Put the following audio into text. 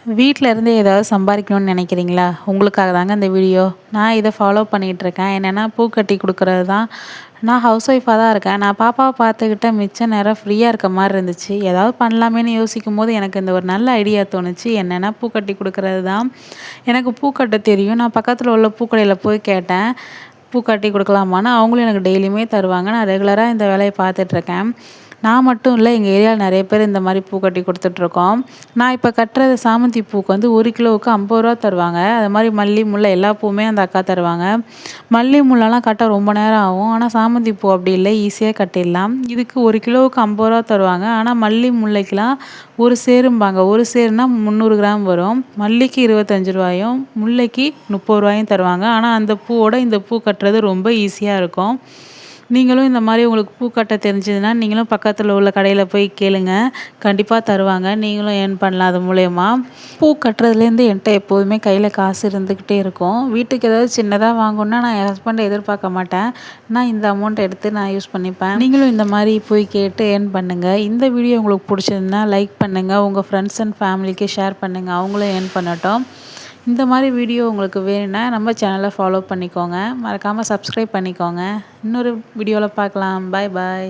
வீட்ல இருந்தே ஏதாவது சம்பாதிக்கணும்னு நினைக்கிறீங்களா? உங்களுக்காக தாங்க இந்த வீடியோ. நான் இத ஃபாலோ பண்ணிகிட்ருக்கேன். என்னென்னா பூ கட்டி குடுக்குறது தான். நான் ஹவுஸ் ஒய்ஃபா தான் இருக்கேன். நான் பாப்பாவ பார்த்துக்கிட்ட மிச்ச நேரம் ஃப்ரீயா இருக்க மாரி இருந்துச்சு. ஏதாவது பண்ணலாமேன்னு யோசிக்கும்போது எனக்கு இந்த ஒரு நல்ல ஐடியா தோணுச்சு. என்னென்னா பூ கட்டி குடுக்குறது தான். எனக்கு பூ கட்ட தெரியும். நான் பக்கத்துல உள்ள பூக்கடையில போய் கேட்டேன். பூ கட்டி குடுக்கலாமான்னு. அவங்களும் எனக்கு டெய்லியுமே தருவாங்க. நான் ரெகுலரா இந்த வேலைய பார்த்துட்ருக்கேன். நான் மட்டும் இல்ல, எங்க ஏரியால நெறைய பேர் இந்த மாரி பூ கட்டி குடுத்துட்ருக்கோம். நான் இப்ப கட்டுறது சாமந்தி பூக்கு வந்து 1 கிலோவுக்கு ரூ. 50 தருவாங்க. அது மாரி மல்லி, முல்லை எல்லா பூவுமே அந்த அக்கா தருவாங்க. மல்லி, முல்லலாம் கட்ட ரொம்ப நேரம் ஆகும். ஆனா சாமந்தி பூ அப்படி இல்ல. ஈஸியா கட்டிடலாம். இதுக்கு 1 கிலோவுக்கு ரூ. 50 தருவாங்க. ஆனா மல்லி, முல்லைக்கெல்லாம் ஒரு சேரும்பாங்க. ஒரு சேருனா 300 கிராம் வரும். மல்லிக்கு ரூ. 25யும், முல்லைக்கு ரூ. 30யும் தருவாங்க. ஆனா அந்த பூவோட இந்த பூ கட்டுறது ரொம்ப ஈஸியா இருக்கும். நீங்களும் இந்த மாரி உங்களுக்கு பூ கட்ட தெரிஞ்சதுன்னா, நீங்களும் பக்கத்துல உள்ள கடையில போய் கேளுங்க. கண்டிப்பா தருவாங்க. நீங்களும் ஏர்ன் பண்ணலாம் அது மூலியமா. பூ கட்டுறதுலேருந்து என்ட்ட எப்போதுமே கையில காசு இருந்துக்கிட்டே இருக்கும். வீட்டுக்கு ஏதாவது சின்னதா வாங்கணும்னா நான் என் ஹஸ்பண்ட எதிர்பார்க்க மாட்டேன். நான் இந்த அமௌண்ட் எடுத்து நான் யூஸ் பண்ணிப்பேன். நீங்களும் இந்த மாரி போய் கேட்டு ஏர்ன் பண்ணுங்க. இந்த வீடியோ உங்களுக்கு புடிச்சிருந்தா லைக் பண்ணுங்க. உங்க ஃப்ரெண்ட்ஸ் அண்ட் ஃபேமிலிக்கு ஷேர் பண்ணுங்க. அவங்களும் ஏர்ன் பண்ணட்டும். இந்த மாரி வீடியோ உங்களுக்கு வேணும்னா நம்ம சேனலை ஃபாலோ பண்ணிக்கோங்க. மறக்காம சப்ஸ்கிரைப் பண்ணிக்கோங்க. இன்னொரு வீடியோல பார்க்கலாம். பாய் பாய்.